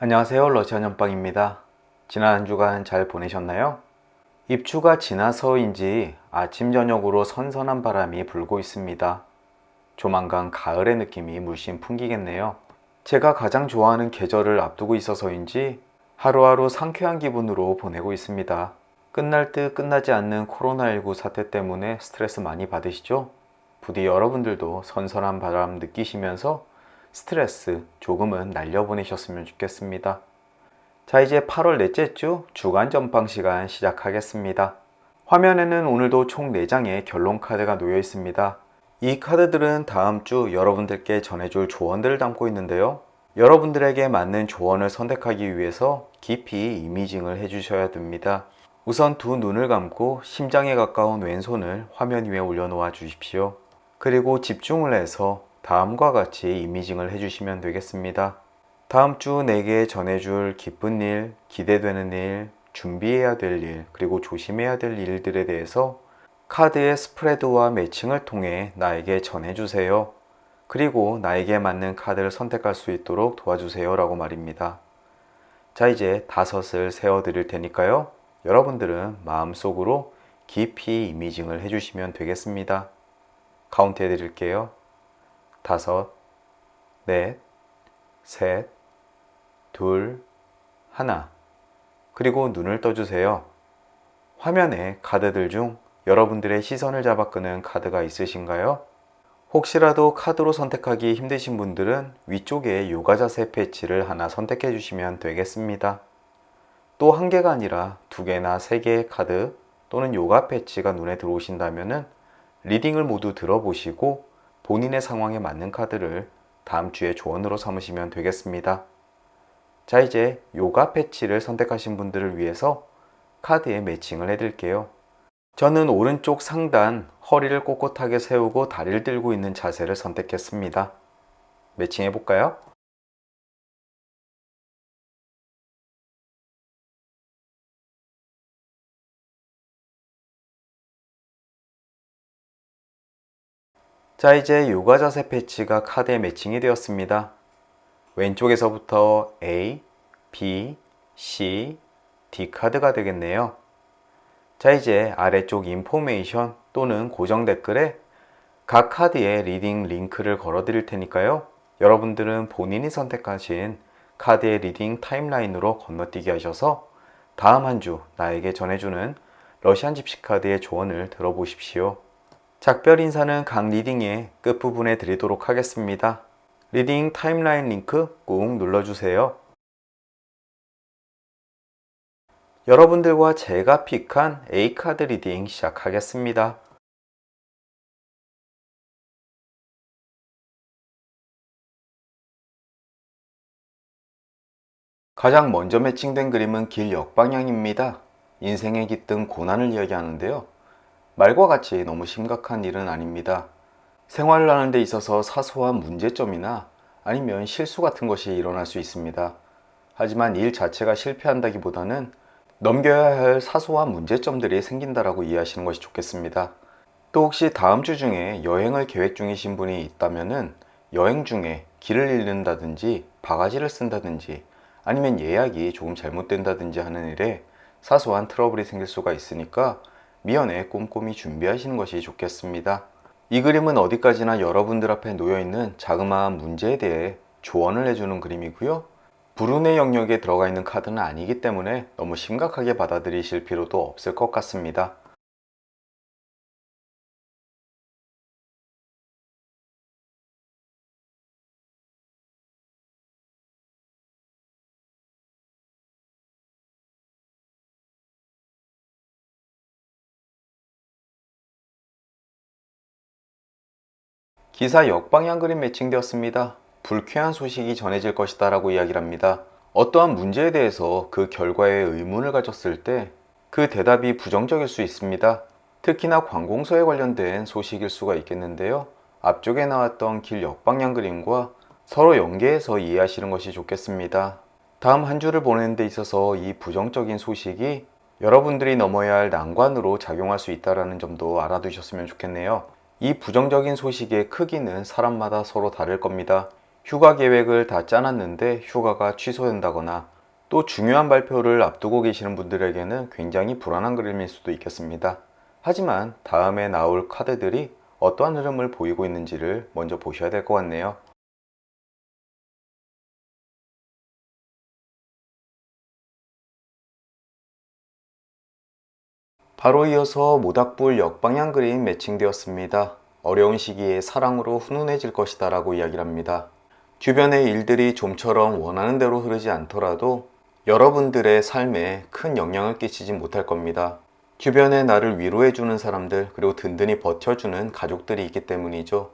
안녕하세요. 러시안 연빵입니다. 지난 한 주간 잘 보내셨나요? 입추가 지나서인지 아침 저녁으로 선선한 바람이 불고 있습니다. 조만간 가을의 느낌이 물씬 풍기겠네요. 제가 가장 좋아하는 계절을 앞두고 있어서인지 하루하루 상쾌한 기분으로 보내고 있습니다. 끝날 듯 끝나지 않는 코로나19 사태 때문에 스트레스 많이 받으시죠? 부디 여러분들도 선선한 바람 느끼시면서 스트레스 조금은 날려보내셨으면 좋겠습니다. 자, 이제 8월 넷째 주 주간 전방 시간 시작하겠습니다. 화면에는 오늘도 총 4장의 결론 카드가 놓여 있습니다. 이 카드들은 다음 주 여러분들께 전해줄 조언들을 담고 있는데요. 여러분들에게 맞는 조언을 선택하기 위해서 깊이 이미징을 해주셔야 됩니다. 우선 두 눈을 감고 심장에 가까운 왼손을 화면 위에 올려놓아 주십시오. 그리고 집중을 해서 다음과 같이 이미징을 해주시면 되겠습니다. 다음 주 내게 전해줄 기쁜 일, 기대되는 일, 준비해야 될 일, 그리고 조심해야 될 일들에 대해서 카드의 스프레드와 매칭을 통해 나에게 전해주세요. 그리고 나에게 맞는 카드를 선택할 수 있도록 도와주세요 라고 말입니다. 자, 이제 5을 세워드릴 테니까요. 여러분들은 마음속으로 깊이 이미징을 해주시면 되겠습니다. 카운트 해드릴게요. 5, 넷, 셋, 둘, 하나. 그리고 눈을 떠주세요. 화면에 카드들 중 여러분들의 시선을 잡아 끄는 카드가 있으신가요? 혹시라도 카드로 선택하기 힘드신 분들은 위쪽에 요가 자세 패치를 하나 선택해 주시면 되겠습니다. 또 한 개가 아니라 2개나 3개의 카드 또는 요가 패치가 눈에 들어오신다면 리딩을 모두 들어보시고 본인의 상황에 맞는 카드를 다음 주에 조언으로 삼으시면 되겠습니다. 자, 이제 요가 패치를 선택하신 분들을 위해서 카드에 매칭을 해드릴게요. 저는 오른쪽 상단 허리를 꼿꼿하게 세우고 다리를 들고 있는 자세를 선택했습니다. 매칭해 볼까요? 자, 이제 요가 자세 패치가 카드에 매칭이 되었습니다. 왼쪽에서부터 A, B, C, D 카드가 되겠네요. 자, 이제 아래쪽 인포메이션 또는 고정 댓글에 각 카드의 리딩 링크를 걸어 드릴 테니까요. 여러분들은 본인이 선택하신 카드의 리딩 타임라인으로 건너뛰기 하셔서 다음 한 주 나에게 전해주는 러시안 집시 카드의 조언을 들어보십시오. 작별 인사는 각 리딩의 끝부분에 드리도록 하겠습니다. 리딩 타임라인 링크 꾹 눌러주세요. 여러분들과 제가 픽한 A카드 리딩 시작하겠습니다. 가장 먼저 매칭된 그림은 길 역방향입니다. 인생의 깃든 고난을 이야기하는데요. 말과 같이 너무 심각한 일은 아닙니다. 생활을 하는 데 있어서 사소한 문제점이나 아니면 실수 같은 것이 일어날 수 있습니다. 하지만 일 자체가 실패한다기보다는 넘겨야 할 사소한 문제점들이 생긴다라고 이해하시는 것이 좋겠습니다. 또 혹시 다음 주 중에 여행을 계획 중이신 분이 있다면은 여행 중에 길을 잃는다든지 바가지를 쓴다든지 아니면 예약이 조금 잘못된다든지 하는 일에 사소한 트러블이 생길 수가 있으니까 미연에 꼼꼼히 준비하시는 것이 좋겠습니다. 이 그림은 어디까지나 여러분들 앞에 놓여있는 자그마한 문제에 대해 조언을 해주는 그림이고요. 불운의 영역에 들어가 있는 카드는 아니기 때문에 너무 심각하게 받아들이실 필요도 없을 것 같습니다. 기사 역방향 그림 매칭되었습니다. 불쾌한 소식이 전해질 것이다 라고 이야기를 합니다. 어떠한 문제에 대해서 그 결과에 의문을 가졌을 때 그 대답이 부정적일 수 있습니다. 특히나 관공서에 관련된 소식일 수가 있겠는데요. 앞쪽에 나왔던 길 역방향 그림과 서로 연계해서 이해하시는 것이 좋겠습니다. 다음 한 주를 보내는 데 있어서 이 부정적인 소식이 여러분들이 넘어야 할 난관으로 작용할 수 있다는 점도 알아두셨으면 좋겠네요. 이 부정적인 소식의 크기는 사람마다 서로 다를 겁니다. 휴가 계획을 다 짜놨는데 휴가가 취소된다거나 또 중요한 발표를 앞두고 계시는 분들에게는 굉장히 불안한 그림일 수도 있겠습니다. 하지만 다음에 나올 카드들이 어떠한 흐름을 보이고 있는지를 먼저 보셔야 될 것 같네요. 바로 이어서 모닥불 역방향 그림 매칭되었습니다. 어려운 시기에 사랑으로 훈훈해질 것이다 라고 이야기를 합니다. 주변의 일들이 좀처럼 원하는 대로 흐르지 않더라도 여러분들의 삶에 큰 영향을 끼치지 못할 겁니다. 주변에 나를 위로해주는 사람들, 그리고 든든히 버텨주는 가족들이 있기 때문이죠.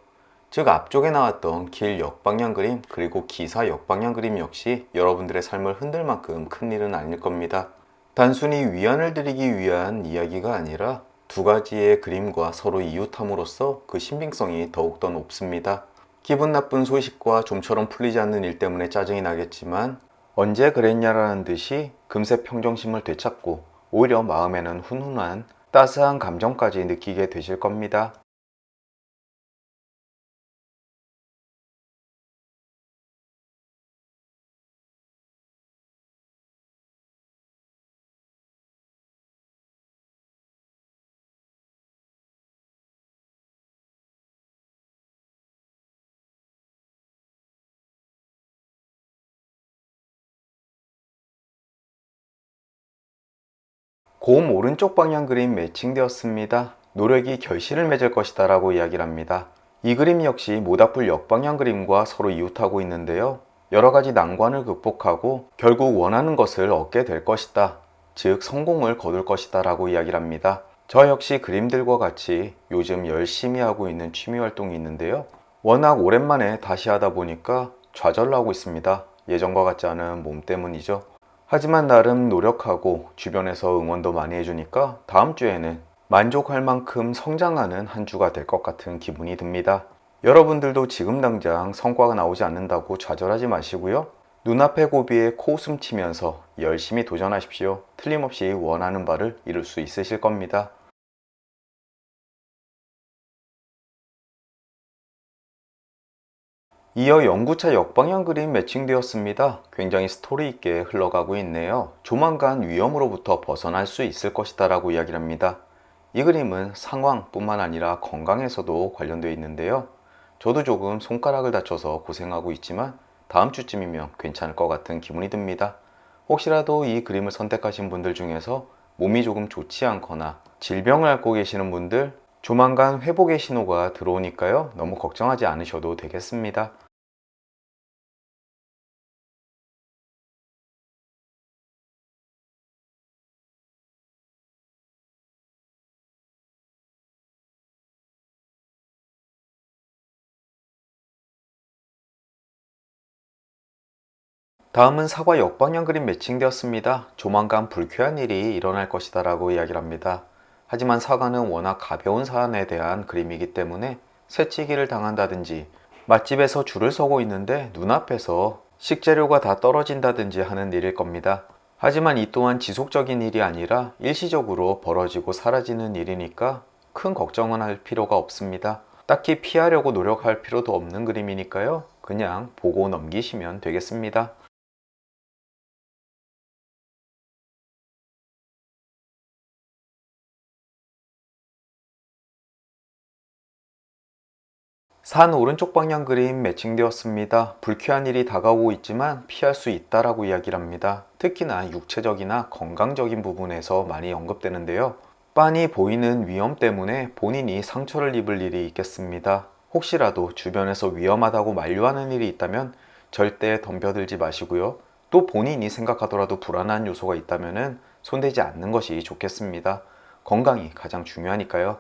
즉, 앞쪽에 나왔던 길 역방향 그림, 그리고 기사 역방향 그림 역시 여러분들의 삶을 흔들 만큼 큰 일은 아닐 겁니다. 단순히 위안을 드리기 위한 이야기가 아니라 두 가지의 그림과 서로 이웃함으로써 그 신빙성이 더욱더 높습니다. 기분 나쁜 소식과 좀처럼 풀리지 않는 일 때문에 짜증이 나겠지만 언제 그랬냐라는 듯이 금세 평정심을 되찾고 오히려 마음에는 훈훈한 따스한 감정까지 느끼게 되실 겁니다. 곰 오른쪽 방향 그림 매칭되었습니다. 노력이 결실을 맺을 것이다 라고 이야기를 합니다. 이 그림 역시 모닥불 역방향 그림과 서로 이웃하고 있는데요. 여러 가지 난관을 극복하고 결국 원하는 것을 얻게 될 것이다. 즉 성공을 거둘 것이다 라고 이야기를 합니다. 저 역시 그림들과 같이 요즘 열심히 하고 있는 취미 활동이 있는데요. 워낙 오랜만에 다시 하다 보니까 좌절하고 있습니다. 예전과 같지 않은 몸 때문이죠. 하지만 나름 노력하고 주변에서 응원도 많이 해주니까 다음 주에는 만족할 만큼 성장하는 한 주가 될 것 같은 기분이 듭니다. 여러분들도 지금 당장 성과가 나오지 않는다고 좌절하지 마시고요. 눈앞의 고비에 코웃음 치면서 열심히 도전하십시오. 틀림없이 원하는 바를 이룰 수 있으실 겁니다. 이어 연구차 역방향 그림 매칭되었습니다. 굉장히 스토리 있게 흘러가고 있네요. 조만간 위험으로부터 벗어날 수 있을 것이다 라고 이야기를 합니다. 이 그림은 상황뿐만 아니라 건강에서도 관련되어 있는데요. 저도 조금 손가락을 다쳐서 고생하고 있지만 다음 주쯤이면 괜찮을 것 같은 기분이 듭니다. 혹시라도 이 그림을 선택하신 분들 중에서 몸이 조금 좋지 않거나 질병을 앓고 계시는 분들, 조만간 회복의 신호가 들어오니까요. 너무 걱정하지 않으셔도 되겠습니다. 다음은 사과 역방향 그림 매칭되었습니다. 조만간 불쾌한 일이 일어날 것이다 라고 이야기를 합니다. 하지만 사과는 워낙 가벼운 사안에 대한 그림이기 때문에 새치기를 당한다든지 맛집에서 줄을 서고 있는데 눈앞에서 식재료가 다 떨어진다든지 하는 일일 겁니다. 하지만 이 또한 지속적인 일이 아니라 일시적으로 벌어지고 사라지는 일이니까 큰 걱정은 할 필요가 없습니다. 딱히 피하려고 노력할 필요도 없는 그림이니까요. 그냥 보고 넘기시면 되겠습니다. 산 오른쪽 방향 그림 매칭되었습니다. 불쾌한 일이 다가오고 있지만 피할 수 있다라고 이야기를 합니다. 특히나 육체적이나 건강적인 부분에서 많이 언급되는데요. 빤히 보이는 위험 때문에 본인이 상처를 입을 일이 있겠습니다. 혹시라도 주변에서 위험하다고 만류하는 일이 있다면 절대 덤벼들지 마시고요. 또 본인이 생각하더라도 불안한 요소가 있다면 손대지 않는 것이 좋겠습니다. 건강이 가장 중요하니까요.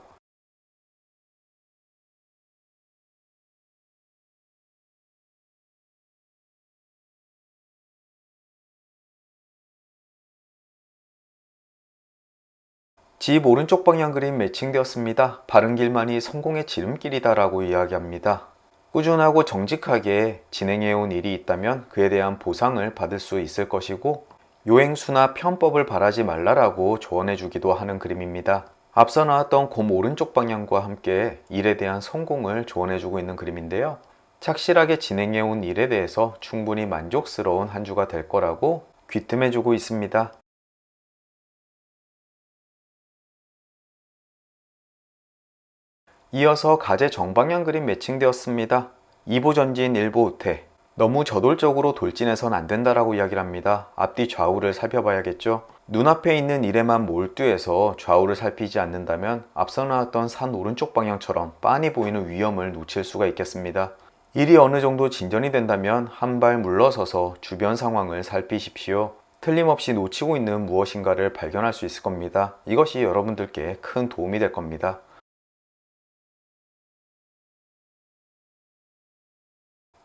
집 오른쪽 방향 그림 매칭되었습니다. 바른 길만이 성공의 지름길이다 라고 이야기합니다. 꾸준하고 정직하게 진행해온 일이 있다면 그에 대한 보상을 받을 수 있을 것이고 요행수나 편법을 바라지 말라라고 조언해주기도 하는 그림입니다. 앞서 나왔던 곰 오른쪽 방향과 함께 일에 대한 성공을 조언해주고 있는 그림인데요. 착실하게 진행해온 일에 대해서 충분히 만족스러운 한 주가 될 거라고 귀뜸해주고 있습니다. 이어서 가제 정방향 그림 매칭되었습니다. 2보 전진 1보 우퇴. 너무 저돌적으로 돌진해선 안 된다라고 이야기를 합니다. 앞뒤 좌우를 살펴봐야겠죠. 눈앞에 있는 일에만 몰두해서 좌우를 살피지 않는다면 앞서 나왔던 산 오른쪽 방향처럼 빤히 보이는 위험을 놓칠 수가 있겠습니다. 일이 어느 정도 진전이 된다면 한 발 물러서서 주변 상황을 살피십시오. 틀림없이 놓치고 있는 무엇인가를 발견할 수 있을 겁니다. 이것이 여러분들께 큰 도움이 될 겁니다.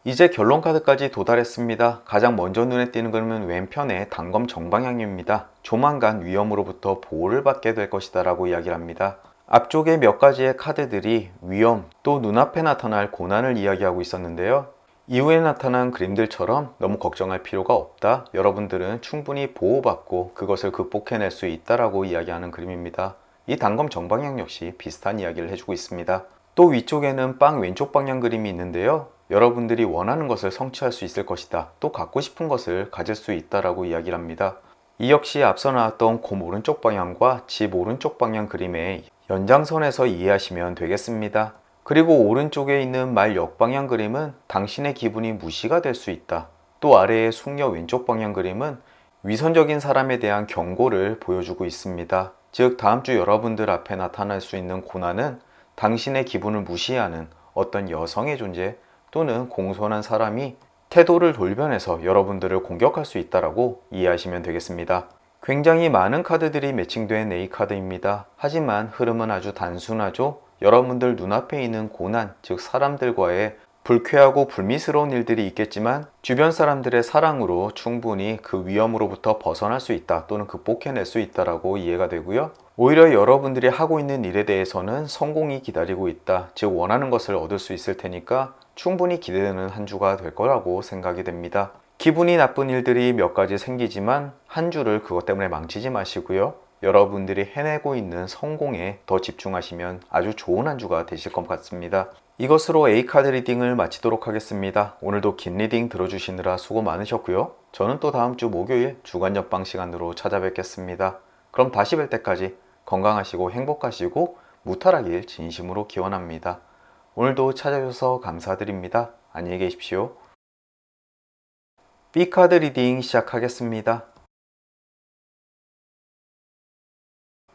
이제 결론 카드까지 도달했습니다. 가장 먼저 눈에 띄는 그림은 왼편의 단검 정방향입니다. 조만간 위험으로부터 보호를 받게 될 것이다 라고 이야기를 합니다. 앞쪽에 몇 가지의 카드들이 위험 또 눈앞에 나타날 고난을 이야기하고 있었는데요. 이후에 나타난 그림들처럼 너무 걱정할 필요가 없다. 여러분들은 충분히 보호받고 그것을 극복해낼 수 있다라고 이야기하는 그림입니다. 이 단검 정방향 역시 비슷한 이야기를 해주고 있습니다. 또 위쪽에는 빵 왼쪽 방향 그림이 있는데요. 여러분들이 원하는 것을 성취할 수 있을 것이다. 또 갖고 싶은 것을 가질 수 있다라고 이야기를 합니다. 이 역시 앞서 나왔던 곰 오른쪽 방향과 집 오른쪽 방향 그림의 연장선에서 이해하시면 되겠습니다. 그리고 오른쪽에 있는 말 역방향 그림은 당신의 기분이 무시가 될 수 있다. 또 아래의 숙녀 왼쪽 방향 그림은 위선적인 사람에 대한 경고를 보여주고 있습니다. 즉 다음 주 여러분들 앞에 나타날 수 있는 고난은 당신의 기분을 무시하는 어떤 여성의 존재 또는 공손한 사람이 태도를 돌변해서 여러분들을 공격할 수 있다라고 이해하시면 되겠습니다. 굉장히 많은 카드들이 매칭된 A카드입니다. 하지만 흐름은 아주 단순하죠. 여러분들 눈앞에 있는 고난, 즉 사람들과의 불쾌하고 불미스러운 일들이 있겠지만 주변 사람들의 사랑으로 충분히 그 위험으로부터 벗어날 수 있다 또는 극복해낼 수 있다라고 이해가 되고요. 오히려 여러분들이 하고 있는 일에 대해서는 성공이 기다리고 있다. 즉 원하는 것을 얻을 수 있을 테니까 충분히 기대되는 한 주가 될 거라고 생각이 됩니다. 기분이 나쁜 일들이 몇 가지 생기지만 한 주를 그것 때문에 망치지 마시고요. 여러분들이 해내고 있는 성공에 더 집중하시면 아주 좋은 한 주가 되실 것 같습니다. 이것으로 A카드 리딩을 마치도록 하겠습니다. 오늘도 긴 리딩 들어주시느라 수고 많으셨고요. 저는 또 다음 주 목요일 주간 옆방 시간으로 찾아뵙겠습니다. 그럼 다시 뵐 때까지 건강하시고 행복하시고 무탈하길 진심으로 기원합니다. 오늘도 찾아주셔서 감사드립니다. 안녕히 계십시오. B카드 리딩 시작하겠습니다.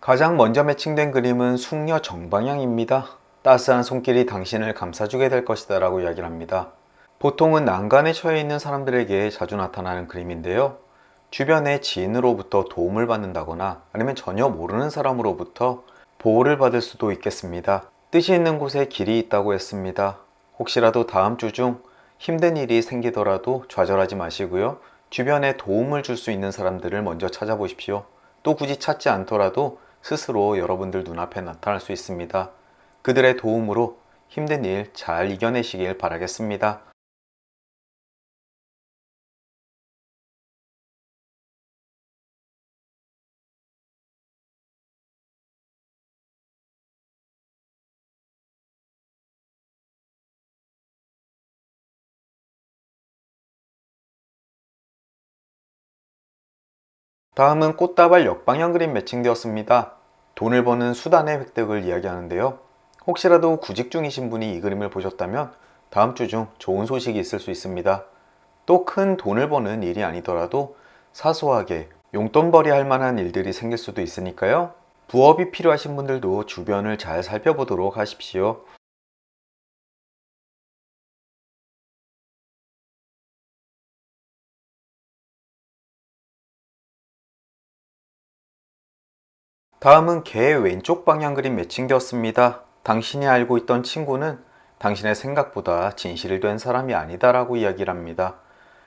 가장 먼저 매칭된 그림은 숙녀 정방향입니다. 따스한 손길이 당신을 감싸주게 될 것이다 라고 이야기를 합니다. 보통은 난간에 처해 있는 사람들에게 자주 나타나는 그림인데요. 주변의 지인으로부터 도움을 받는다거나 아니면 전혀 모르는 사람으로부터 보호를 받을 수도 있겠습니다. 뜻이 있는 곳에 길이 있다고 했습니다. 혹시라도 다음 주 중 힘든 일이 생기더라도 좌절하지 마시고요. 주변에 도움을 줄 수 있는 사람들을 먼저 찾아보십시오. 또 굳이 찾지 않더라도 스스로 여러분들 눈앞에 나타날 수 있습니다. 그들의 도움으로 힘든 일 잘 이겨내시길 바라겠습니다. 다음은 꽃다발 역방향 그림 매칭되었습니다. 돈을 버는 수단의 획득을 이야기하는데요. 혹시라도 구직 중이신 분이 이 그림을 보셨다면 다음 주 중 좋은 소식이 있을 수 있습니다. 또 큰 돈을 버는 일이 아니더라도 사소하게 용돈벌이 할 만한 일들이 생길 수도 있으니까요. 부업이 필요하신 분들도 주변을 잘 살펴보도록 하십시오. 다음은 개 왼쪽 방향 그림 매칭되었습니다. 당신이 알고 있던 친구는 당신의 생각보다 진실된 사람이 아니다라고 이야기를 합니다.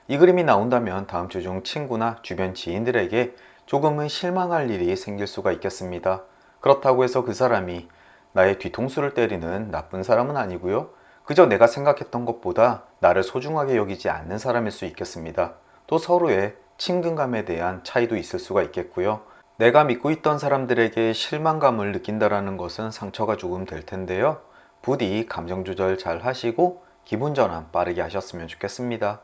이 그림이 나온다면 다음 주 중 친구나 주변 지인들에게 조금은 실망할 일이 생길 수가 있겠습니다. 그렇다고 해서 그 사람이 나의 뒤통수를 때리는 나쁜 사람은 아니고요. 그저 내가 생각했던 것보다 나를 소중하게 여기지 않는 사람일 수 있겠습니다. 또 서로의 친근감에 대한 차이도 있을 수가 있겠고요. 내가 믿고 있던 사람들에게 실망감을 느낀다라는 것은 상처가 조금 될 텐데요. 부디 감정 조절 잘 하시고 기분 전환 빠르게 하셨으면 좋겠습니다.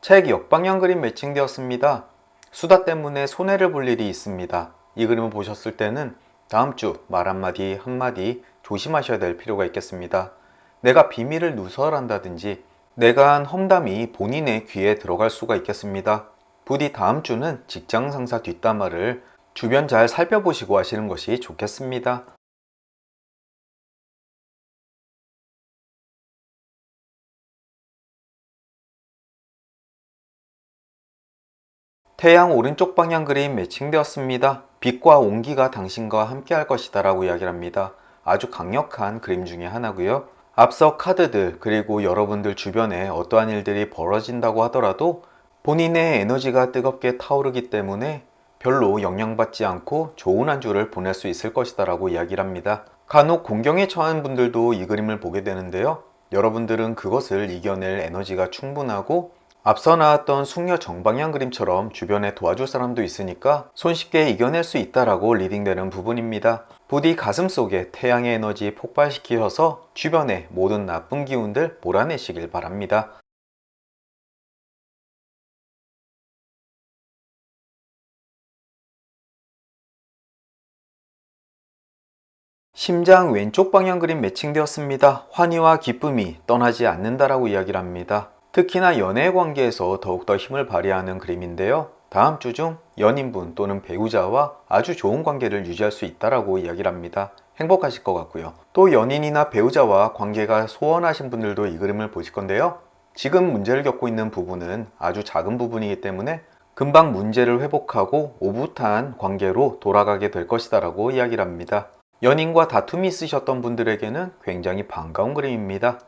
책 역방향 그림 매칭되었습니다. 수다 때문에 손해를 볼 일이 있습니다. 이 그림을 보셨을 때는 다음 주 말 한마디 한마디 조심하셔야 될 필요가 있겠습니다. 내가 비밀을 누설한다든지 내가 한 험담이 본인의 귀에 들어갈 수가 있겠습니다. 부디 다음 주는 직장 상사 뒷담화를 주변 잘 살펴보시고 하시는 것이 좋겠습니다. 태양 오른쪽 방향 그림 매칭되었습니다. 빛과 온기가 당신과 함께 할 것이다 라고 이야기를 합니다. 아주 강력한 그림 중에 하나고요. 앞서 카드들 그리고 여러분들 주변에 어떠한 일들이 벌어진다고 하더라도 본인의 에너지가 뜨겁게 타오르기 때문에 별로 영향받지 않고 좋은 한 주를 보낼 수 있을 것이다 라고 이야기를 합니다. 간혹 공경에 처한 분들도 이 그림을 보게 되는데요. 여러분들은 그것을 이겨낼 에너지가 충분하고 앞서 나왔던 숙녀 정방향 그림처럼 주변에 도와줄 사람도 있으니까 손쉽게 이겨낼 수 있다라고 리딩되는 부분입니다. 부디 가슴속에 태양의 에너지 폭발시키셔서 주변의 모든 나쁜 기운들 몰아내시길 바랍니다. 심장 왼쪽 방향 그림 매칭되었습니다. 환희와 기쁨이 떠나지 않는다라고 이야기를 합니다. 특히나 연애 관계에서 더욱더 힘을 발휘하는 그림인데요. 다음 주 중 연인분 또는 배우자와 아주 좋은 관계를 유지할 수 있다라고 이야기를 합니다. 행복하실 것 같고요. 또 연인이나 배우자와 관계가 소원하신 분들도 이 그림을 보실 건데요. 지금 문제를 겪고 있는 부분은 아주 작은 부분이기 때문에 금방 문제를 회복하고 오붓한 관계로 돌아가게 될 것이다 라고 이야기를 합니다. 연인과 다툼이 있으셨던 분들에게는 굉장히 반가운 그림입니다.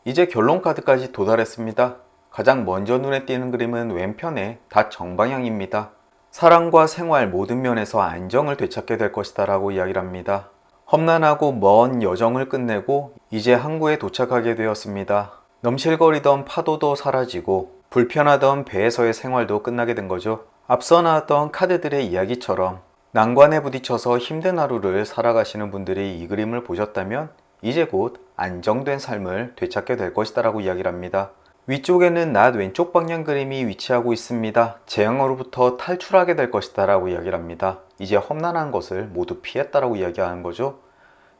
이제 결론 카드까지 도달했습니다. 가장 먼저 눈에 띄는 그림은 왼편의 닷 정방향입니다. 사랑과 생활 모든 면에서 안정을 되찾게 될 것이다 라고 이야기를 합니다. 험난하고 먼 여정을 끝내고 이제 항구에 도착하게 되었습니다. 넘실거리던 파도도 사라지고 불편하던 배에서의 생활도 끝나게 된 거죠. 앞서 나왔던 카드들의 이야기처럼 난관에 부딪혀서 힘든 하루를 살아가시는 분들이 이 그림을 보셨다면 이제 곧 안정된 삶을 되찾게 될 것이다 라고 이야기를 합니다. 위쪽에는 낮 왼쪽 방향 그림이 위치하고 있습니다. 재앙으로부터 탈출하게 될 것이다 라고 이야기를 합니다. 이제 험난한 것을 모두 피했다라고 이야기하는 거죠.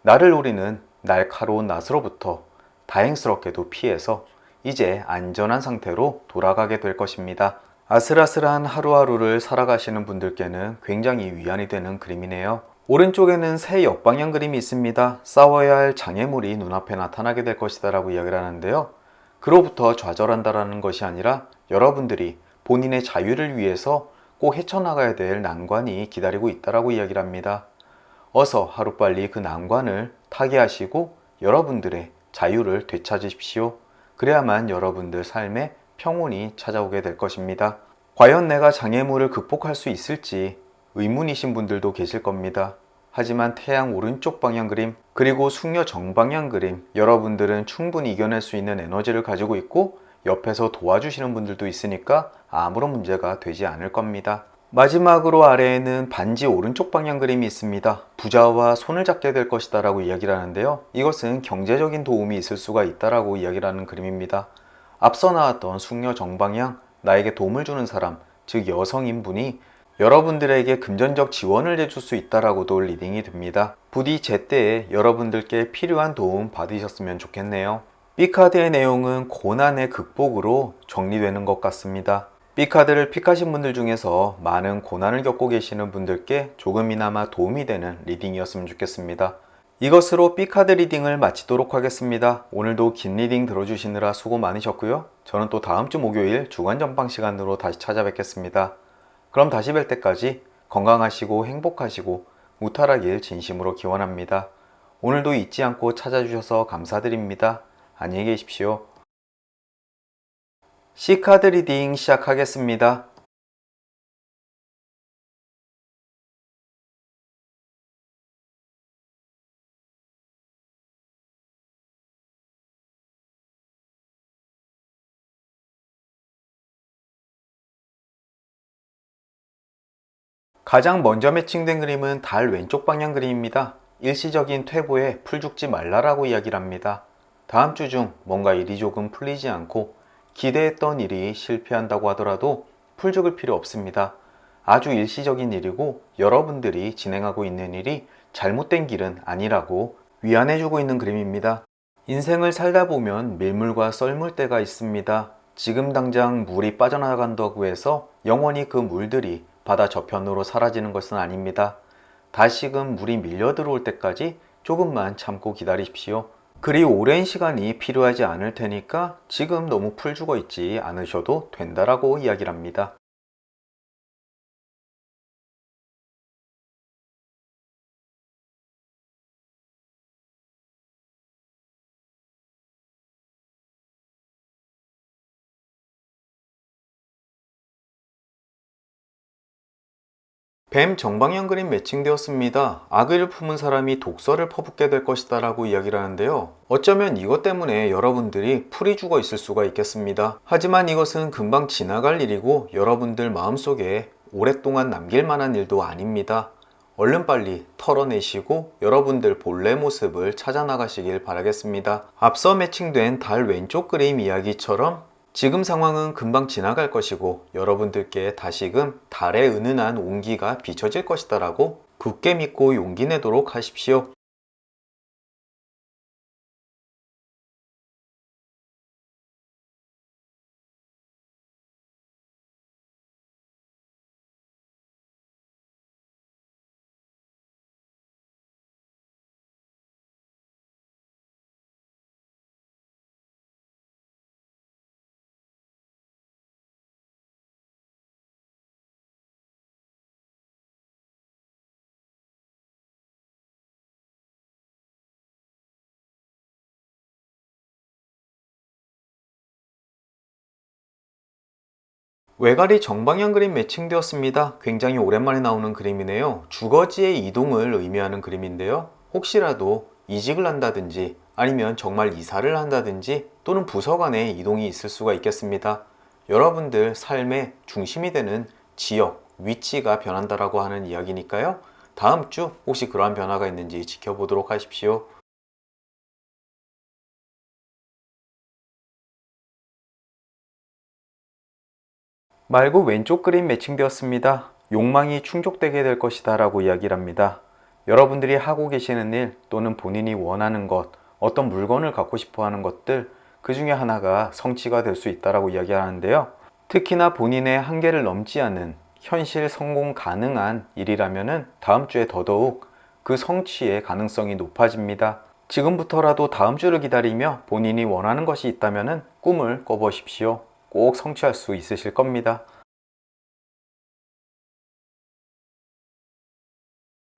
나를 노리는 날카로운 낫으로부터 다행스럽게도 피해서 이제 안전한 상태로 돌아가게 될 것입니다. 아슬아슬한 하루하루를 살아가시는 분들께는 굉장히 위안이 되는 그림이네요. 오른쪽에는 새 역방향 그림이 있습니다. 싸워야 할 장애물이 눈앞에 나타나게 될 것이다 라고 이야기를 하는데요. 그로부터 좌절한다라는 것이 아니라 여러분들이 본인의 자유를 위해서 꼭 헤쳐나가야 될 난관이 기다리고 있다라고 이야기를 합니다. 어서 하루빨리 그 난관을 타개하시고 여러분들의 자유를 되찾으십시오. 그래야만 여러분들 삶에 평온이 찾아오게 될 것입니다. 과연 내가 장애물을 극복할 수 있을지 의문이신 분들도 계실 겁니다. 하지만 태양 오른쪽 방향 그림 그리고 숙녀 정방향 그림 여러분들은 충분히 이겨낼 수 있는 에너지를 가지고 있고 옆에서 도와주시는 분들도 있으니까 아무런 문제가 되지 않을 겁니다. 마지막으로 아래에는 반지 오른쪽 방향 그림이 있습니다. 부자와 손을 잡게 될 것이다 라고 이야기를 하는데요. 이것은 경제적인 도움이 있을 수가 있다라고 이야기를 하는 그림입니다. 앞서 나왔던 숙녀 정방향 나에게 도움을 주는 사람 즉 여성인 분이 여러분들에게 금전적 지원을 해줄 수 있다라고도 리딩이 됩니다. 부디 제때에 여러분들께 필요한 도움 받으셨으면 좋겠네요. B카드의 내용은 고난의 극복으로 정리되는 것 같습니다. B카드를 픽하신 분들 중에서 많은 고난을 겪고 계시는 분들께 조금이나마 도움이 되는 리딩이었으면 좋겠습니다. 이것으로 B카드 리딩을 마치도록 하겠습니다. 오늘도 긴 리딩 들어주시느라 수고 많으셨고요. 저는 또 다음 주 목요일 주간 전방 시간으로 다시 찾아뵙겠습니다. 그럼 다시 뵐 때까지 건강하시고 행복하시고 무탈하길 진심으로 기원합니다. 오늘도 잊지 않고 찾아주셔서 감사드립니다. 안녕히 계십시오. C카드 리딩 시작하겠습니다. 가장 먼저 매칭된 그림은 달 왼쪽 방향 그림입니다. 일시적인 퇴보에 풀 죽지 말라라고 이야기를 합니다. 다음 주 중 뭔가 일이 조금 풀리지 않고 기대했던 일이 실패한다고 하더라도 풀 죽을 필요 없습니다. 아주 일시적인 일이고 여러분들이 진행하고 있는 일이 잘못된 길은 아니라고 위안해주고 있는 그림입니다. 인생을 살다 보면 밀물과 썰물 때가 있습니다. 지금 당장 물이 빠져나간다고 해서 영원히 그 물들이 바다 저편으로 사라지는 것은 아닙니다. 다시금 물이 밀려 들어올 때까지 조금만 참고 기다리십시오. 그리 오랜 시간이 필요하지 않을 테니까 지금 너무 풀 죽어 있지 않으셔도 된다라고 이야기를 합니다. 뱀 정방향 그림 매칭되었습니다. 악의를 품은 사람이 독서를 퍼붓게 될 것이다 라고 이야기를 하는데요. 어쩌면 이것 때문에 여러분들이 풀이 죽어 있을 수가 있겠습니다. 하지만 이것은 금방 지나갈 일이고 여러분들 마음속에 오랫동안 남길 만한 일도 아닙니다. 얼른 빨리 털어내시고 여러분들 본래 모습을 찾아 나가시길 바라겠습니다. 앞서 매칭된 달 왼쪽 그림 이야기처럼 지금 상황은 금방 지나갈 것이고 여러분들께 다시금 달의 은은한 온기가 비춰질 것이다 라고 굳게 믿고 용기 내도록 하십시오. 외가리 정방향 그림 매칭되었습니다. 굉장히 오랜만에 나오는 그림이네요. 주거지의 이동을 의미하는 그림인데요. 혹시라도 이직을 한다든지 아니면 정말 이사를 한다든지 또는 부서 간의 이동이 있을 수가 있겠습니다. 여러분들 삶의 중심이 되는 지역, 위치가 변한다라고 하는 이야기니까요. 다음 주 혹시 그러한 변화가 있는지 지켜보도록 하십시오. 말고 왼쪽 그림 매칭되었습니다. 욕망이 충족되게 될 것이다 라고 이야기를 합니다. 여러분들이 하고 계시는 일 또는 본인이 원하는 것, 어떤 물건을 갖고 싶어 하는 것들, 그 중에 하나가 성취가 될 수 있다라고 이야기하는데요. 특히나 본인의 한계를 넘지 않은 현실 성공 가능한 일이라면 다음 주에 더더욱 그 성취의 가능성이 높아집니다. 지금부터라도 다음 주를 기다리며 본인이 원하는 것이 있다면 꿈을 꿔보십시오. 꼭 성취할 수 있으실 겁니다.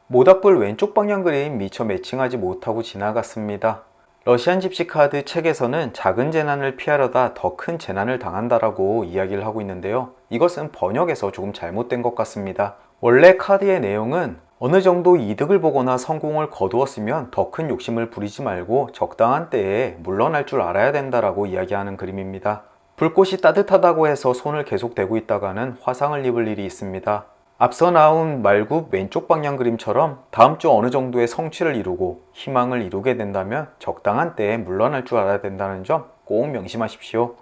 모닥불 왼쪽 방향 그림 미처 매칭하지 못하고 지나갔습니다. 러시안 집시 카드 책에서는 작은 재난을 피하려다 더 큰 재난을 당한다라고 이야기를 하고 있는데요. 이것은 번역에서 조금 잘못된 것 같습니다. 원래 카드의 내용은 어느 정도 이득을 보거나 성공을 거두었으면 더 큰 욕심을 부리지 말고 적당한 때에 물러날 줄 알아야 된다라고 이야기하는 그림입니다. 불꽃이 따뜻하다고 해서 손을 계속 대고 있다가는 화상을 입을 일이 있습니다. 앞서 나온 말굽 왼쪽 방향 그림처럼 다음 주 어느 정도의 성취를 이루고 희망을 이루게 된다면 적당한 때에 물러날 줄 알아야 된다는 점 꼭 명심하십시오.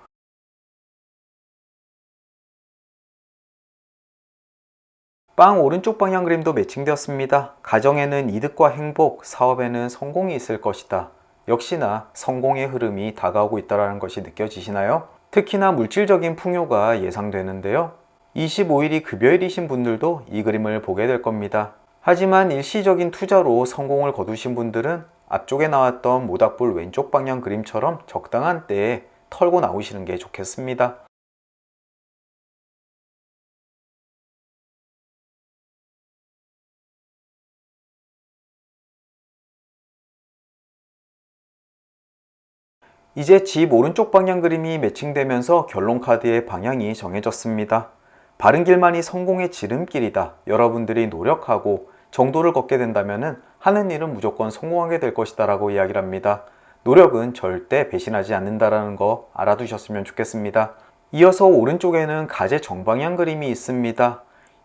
빵 오른쪽 방향 그림도 매칭되었습니다. 가정에는 이득과 행복, 사업에는 성공이 있을 것이다. 역시나 성공의 흐름이 다가오고 있다는 것이 느껴지시나요? 특히나 물질적인 풍요가 예상되는데요. 25일이 급여일이신 분들도 이 그림을 보게 될 겁니다. 하지만 일시적인 투자로 성공을 거두신 분들은 앞쪽에 나왔던 모닥불 왼쪽 방향 그림처럼 적당한 때에 털고 나오시는 게 좋겠습니다. 이제 집 오른쪽 방향 그림이 매칭되면서 결론 카드의 방향이 정해졌습니다. 바른 길만이 성공의 지름길이다. 여러분들이 노력하고 정도를 걷게 된다면 하는 일은 무조건 성공하게 될 것이다 라고 이야기를 합니다. 노력은 절대 배신하지 않는다라는 거 알아두셨으면 좋겠습니다. 이어서 오른쪽에는 가재 정방향 그림이 있습니다.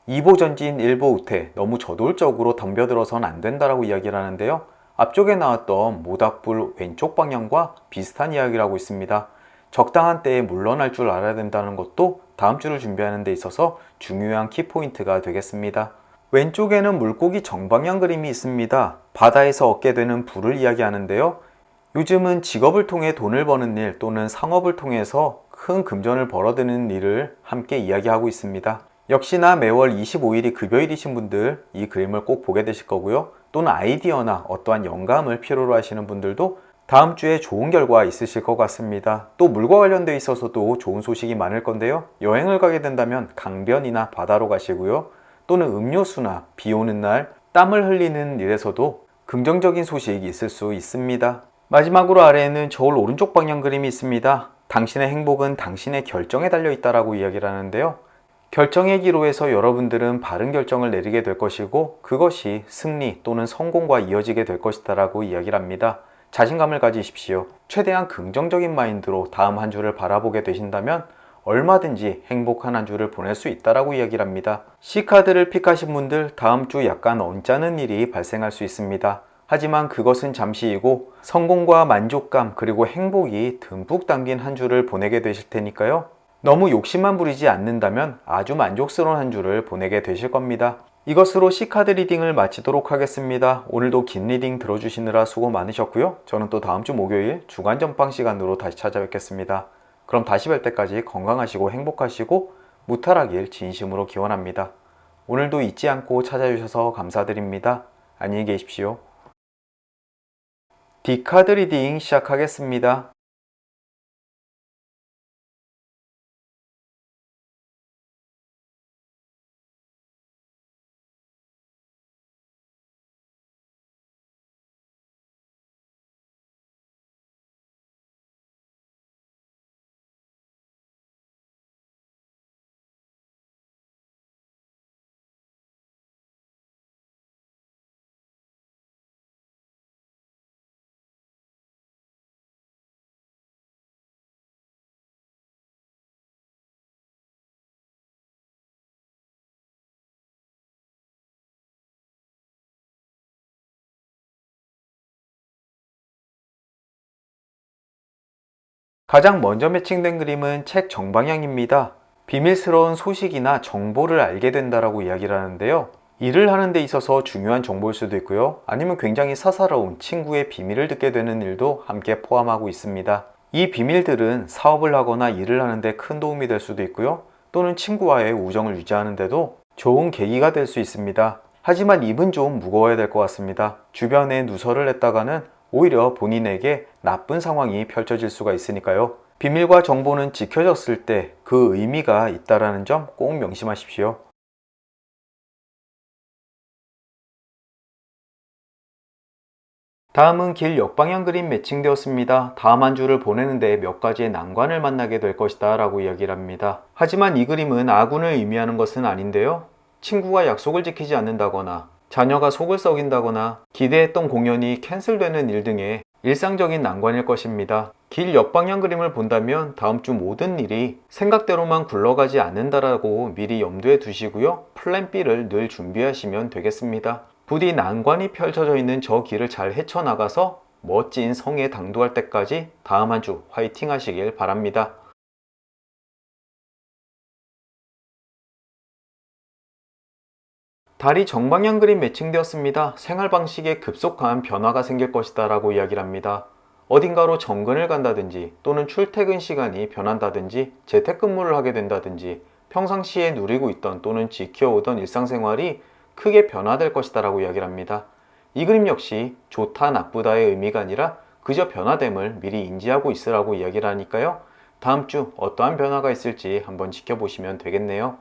2보 전진 1보 우퇴, 너무 저돌적으로 덤벼들어서는 안 된다라고 이야기를 하는데요. 앞쪽에 나왔던 모닥불 왼쪽 방향과 비슷한 이야기를 하고 있습니다. 적당한 때에 물러날 줄 알아야 된다는 것도 다음 주를 준비하는 데 있어서 중요한 키포인트가 되겠습니다. 왼쪽에는 물고기 정방향 그림이 있습니다. 바다에서 얻게 되는 부를 이야기하는데요. 요즘은 직업을 통해 돈을 버는 일 또는 상업을 통해서 큰 금전을 벌어들이는 일을 함께 이야기하고 있습니다. 역시나 매월 25일이 급여일이신 분들 이 그림을 꼭 보게 되실 거고요. 또는 아이디어나 어떠한 영감을 필요로 하시는 분들도 다음 주에 좋은 결과 있으실 것 같습니다. 또 물과 관련돼 있어서도 좋은 소식이 많을 건데요. 여행을 가게 된다면 강변이나 바다로 가시고요. 또는 음료수나 비 오는 날 땀을 흘리는 일에서도 긍정적인 소식이 있을 수 있습니다. 마지막으로 아래에는 저울 오른쪽 방향 그림이 있습니다. 당신의 행복은 당신의 결정에 달려 있다라고 이야기를 하는데요. 결정의 기로에서 여러분들은 바른 결정을 내리게 될 것이고 그것이 승리 또는 성공과 이어지게 될 것이다 라고 이야기를 합니다. 자신감을 가지십시오. 최대한 긍정적인 마인드로 다음 한 주를 바라보게 되신다면 얼마든지 행복한 한 주를 보낼 수 있다라고 이야기를 합니다. C카드를 픽하신 분들 다음 주 약간 언짢은 일이 발생할 수 있습니다. 하지만 그것은 잠시이고 성공과 만족감 그리고 행복이 듬뿍 담긴 한 주를 보내게 되실 테니까요. 너무 욕심만 부리지 않는다면 아주 만족스러운 한 주를 보내게 되실 겁니다. 이것으로 C카드 리딩을 마치도록 하겠습니다. 오늘도 긴 리딩 들어주시느라 수고 많으셨고요. 저는 또 다음 주 목요일 주간 전방 시간으로 다시 찾아뵙겠습니다. 그럼 다시 뵐 때까지 건강하시고 행복하시고 무탈하길 진심으로 기원합니다. 오늘도 잊지 않고 찾아주셔서 감사드립니다. 안녕히 계십시오. D카드 리딩 시작하겠습니다. 가장 먼저 매칭된 그림은 책 정방향입니다. 비밀스러운 소식이나 정보를 알게 된다라고 이야기를 하는데요. 일을 하는 데 있어서 중요한 정보일 수도 있고요. 아니면 굉장히 사사로운 친구의 비밀을 듣게 되는 일도 함께 포함하고 있습니다. 이 비밀들은 사업을 하거나 일을 하는데 큰 도움이 될 수도 있고요. 또는 친구와의 우정을 유지하는 데도 좋은 계기가 될 수 있습니다. 하지만 입은 좀 무거워야 될 것 같습니다. 주변에 누설을 냈다가는 오히려 본인에게 나쁜 상황이 펼쳐질 수가 있으니까요. 비밀과 정보는 지켜졌을 때 그 의미가 있다는 점 꼭 명심하십시오. 다음은 길 역방향 그림 매칭되었습니다. 다음 한 주를 보내는데 몇 가지의 난관을 만나게 될 것이다 라고 이야기를 합니다. 하지만 이 그림은 아군을 의미하는 것은 아닌데요. 친구가 약속을 지키지 않는다거나 자녀가 속을 썩인다거나 기대했던 공연이 캔슬되는 일 등의 일상적인 난관일 것입니다. 길 역방향 그림을 본다면 다음 주 모든 일이 생각대로만 굴러가지 않는다라고 미리 염두에 두시고요. 플랜 B를 늘 준비하시면 되겠습니다. 부디 난관이 펼쳐져 있는 저 길을 잘 헤쳐나가서 멋진 성에 당도할 때까지 다음 한 주 화이팅 하시길 바랍니다. 달이 정방향 그림 매칭되었습니다. 생활 방식에 급속한 변화가 생길 것이다 라고 이야기를 합니다. 어딘가로 정근을 간다든지 또는 출퇴근 시간이 변한다든지 재택근무를 하게 된다든지 평상시에 누리고 있던 또는 지켜오던 일상생활이 크게 변화될 것이다 라고 이야기를 합니다. 이 그림 역시 좋다 나쁘다의 의미가 아니라 그저 변화됨을 미리 인지하고 있으라고 이야기를 하니까요. 다음 주 어떠한 변화가 있을지 한번 지켜보시면 되겠네요.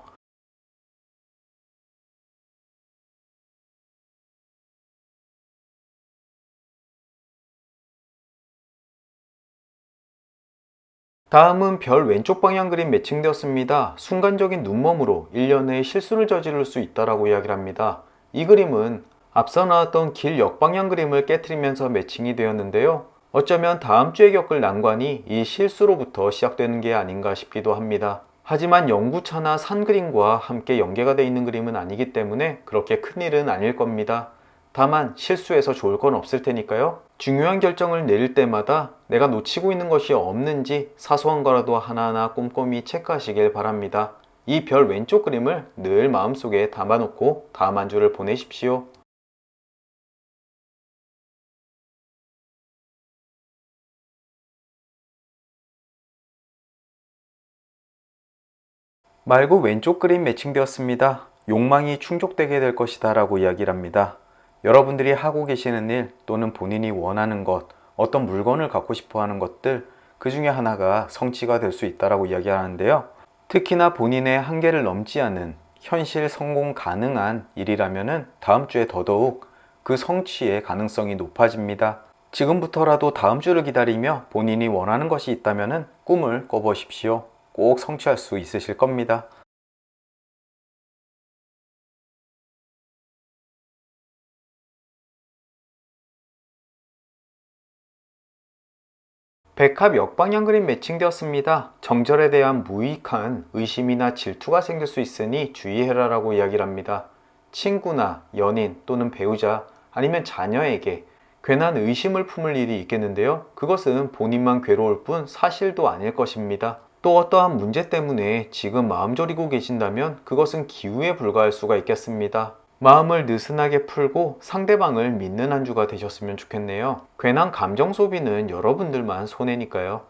다음은 별 왼쪽 방향 그림 매칭되었습니다. 순간적인 눈멈으로 일련의 실수를 저지를 수 있다라고 이야기를 합니다. 이 그림은 앞서 나왔던 길 역방향 그림을 깨트리면서 매칭이 되었는데요. 어쩌면 다음 주에 겪을 난관이 이 실수로부터 시작되는 게 아닌가 싶기도 합니다. 하지만 연구차나 산 그림과 함께 연계가 되어 있는 그림은 아니기 때문에 그렇게 큰일은 아닐 겁니다. 다만 실수해서 좋을 건 없을 테니까요. 중요한 결정을 내릴 때마다 내가 놓치고 있는 것이 없는지 사소한 거라도 하나하나 꼼꼼히 체크하시길 바랍니다. 이 별 왼쪽 그림을 늘 마음속에 담아놓고 다음 한 주를 보내십시오. 말고 왼쪽 그림 매칭되었습니다. 욕망이 충족되게 될 것이다 라고 이야기를 합니다. 여러분들이 하고 계시는 일 또는 본인이 원하는 것, 어떤 물건을 갖고 싶어 하는 것들, 그 중에 하나가 성취가 될 수 있다라고 이야기하는데요. 특히나 본인의 한계를 넘지 않은 현실 성공 가능한 일이라면 다음 주에 더더욱 그 성취의 가능성이 높아집니다. 지금부터라도 다음 주를 기다리며 본인이 원하는 것이 있다면 꿈을 꿔보십시오. 꼭 성취할 수 있으실 겁니다. 백합 역방향 그림 매칭되었습니다. 정절에 대한 무익한 의심이나 질투가 생길 수 있으니 주의해라 라고 이야기를 합니다. 친구나 연인 또는 배우자 아니면 자녀에게 괜한 의심을 품을 일이 있겠는데요. 그것은 본인만 괴로울 뿐 사실도 아닐 것입니다. 또 어떠한 문제 때문에 지금 마음 졸이고 계신다면 그것은 기우에 불과할 수가 있겠습니다. 마음을 느슨하게 풀고 상대방을 믿는 한 주가 되셨으면 좋겠네요. 괜한 감정 소비는 여러분들만 손해니까요.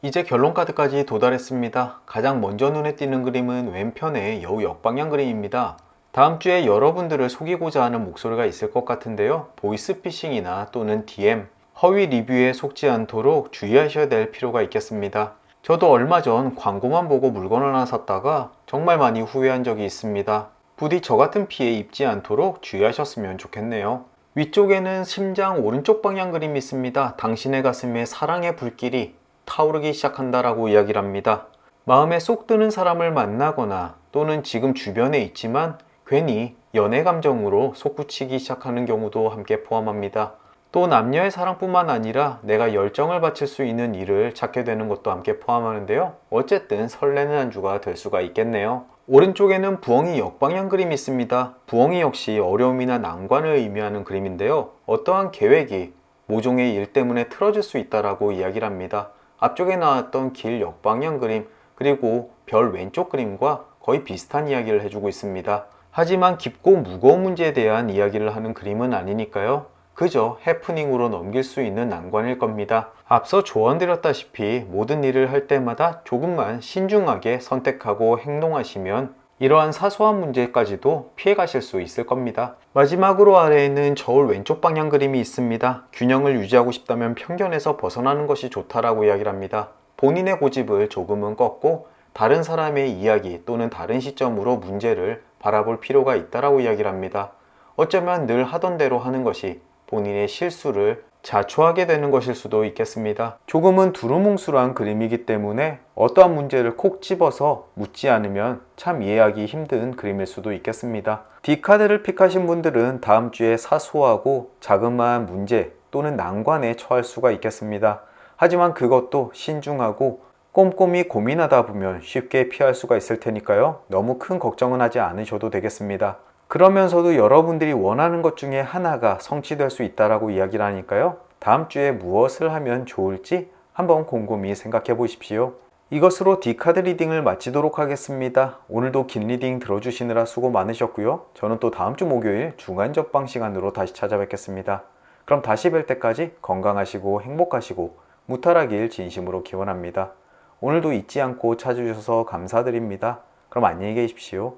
이제 결론 카드까지 도달했습니다. 가장 먼저 눈에 띄는 그림은 왼편의 여우 역방향 그림입니다. 다음 주에 여러분들을 속이고자 하는 목소리가 있을 것 같은데요. 보이스피싱이나 또는 DM, 허위 리뷰에 속지 않도록 주의하셔야 될 필요가 있겠습니다. 저도 얼마 전 광고만 보고 물건을 하나 샀다가 정말 많이 후회한 적이 있습니다. 부디 저 같은 피해 입지 않도록 주의하셨으면 좋겠네요. 위쪽에는 심장 오른쪽 방향 그림이 있습니다. 당신의 가슴에 사랑의 불길이 타오르기 시작한다라고 이야기를 합니다. 마음에 쏙 드는 사람을 만나거나 또는 지금 주변에 있지만 괜히 연애 감정으로 솟구치기 시작하는 경우도 함께 포함합니다. 또 남녀의 사랑뿐만 아니라 내가 열정을 바칠 수 있는 일을 찾게 되는 것도 함께 포함하는데요. 어쨌든 설레는 한 주가 될 수가 있겠네요. 오른쪽에는 부엉이 역방향 그림이 있습니다. 부엉이 역시 어려움이나 난관을 의미하는 그림인데요. 어떠한 계획이 모종의 일 때문에 틀어질 수 있다라고 이야기를 합니다. 앞쪽에 나왔던 길 역방향 그림 그리고 별 왼쪽 그림과 거의 비슷한 이야기를 해주고 있습니다. 하지만 깊고 무거운 문제에 대한 이야기를 하는 그림은 아니니까요. 그저 해프닝으로 넘길 수 있는 난관일 겁니다. 앞서 조언드렸다시피 모든 일을 할 때마다 조금만 신중하게 선택하고 행동하시면 이러한 사소한 문제까지도 피해가실 수 있을 겁니다. 마지막으로 아래에는 저울 왼쪽 방향 그림이 있습니다. 균형을 유지하고 싶다면 편견에서 벗어나는 것이 좋다라고 이야기를 합니다. 본인의 고집을 조금은 꺾고 다른 사람의 이야기 또는 다른 시점으로 문제를 바라볼 필요가 있다라고 이야기를 합니다. 어쩌면 늘 하던 대로 하는 것이 본인의 실수를 자초하게 되는 것일 수도 있겠습니다. 조금은 두루뭉술한 그림이기 때문에 어떠한 문제를 콕 집어서 묻지 않으면 참 이해하기 힘든 그림일 수도 있겠습니다. D카드를 픽하신 분들은 다음 주에 사소하고 자그마한 문제 또는 난관에 처할 수가 있겠습니다. 하지만 그것도 신중하고 꼼꼼히 고민하다 보면 쉽게 피할 수가 있을 테니까요. 너무 큰 걱정은 하지 않으셔도 되겠습니다. 그러면서도 여러분들이 원하는 것 중에 하나가 성취될 수 있다라고 이야기를 하니까요. 다음 주에 무엇을 하면 좋을지 한번 곰곰이 생각해 보십시오. 이것으로 D카드 리딩을 마치도록 하겠습니다. 오늘도 긴 리딩 들어주시느라 수고 많으셨고요. 저는 또 다음 주 목요일 중간 접방 시간으로 다시 찾아뵙겠습니다. 그럼 다시 뵐 때까지 건강하시고 행복하시고 무탈하길 진심으로 기원합니다. 오늘도 잊지 않고 찾아주셔서 감사드립니다. 그럼 안녕히 계십시오.